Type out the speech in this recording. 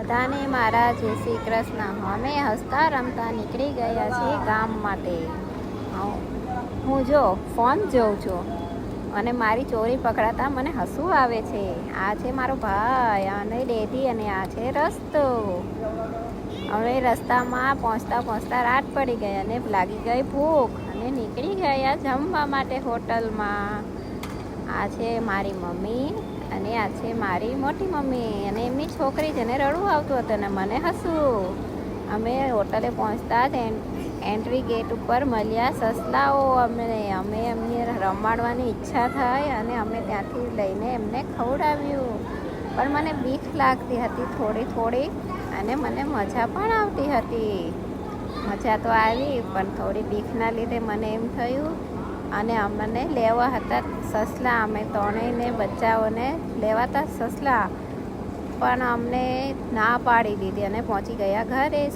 બધાને મારા જય શ્રી કૃષ્ણ। અમે હસતા રમતા નીકળી ગયા છીએ ગામ માટે। હું જો ફોન જોઉં છું અને મારી ચોરી પકડાતા મને હસવું આવે છે। આ છે મારો ભાઈ અને ડેડી અને આ છે રસ્તો। હવે રસ્તામાં પહોંચતા પહોંચતા રાત પડી ગઈ અને લાગી ગઈ ભૂખ અને નીકળી ગયા જમવા માટે હોટલમાં। આ છે મારી મમ્મી અને આ છે મારી મોટી મમ્મી અને એમની છોકરી, જેને રડવું આવતું હતું અને મને હસવું। અમે હોટલે પહોંચતા જ એન્ટ્રી ગેટ ઉપર મળ્યા સસલાઓ અમે એમને રમાડવાની ઈચ્છા થઈ અને અમે ત્યાંથી લઈને એમને ખવડાવ્યું। પણ મને બીક લાગતી હતી થોડી થોડી અને મને મજા પણ આવતી હતી। મજા તો આવી પણ થોડી બીકના લીધે મને એમ થયું અને અમને લેવા હતા સસલા। અમે ત્રણેયને બચ્ચાઓને લેવાતા સસલા, પણ અમને ના પાડી દીધી અને પહોંચી ગયા ઘરે।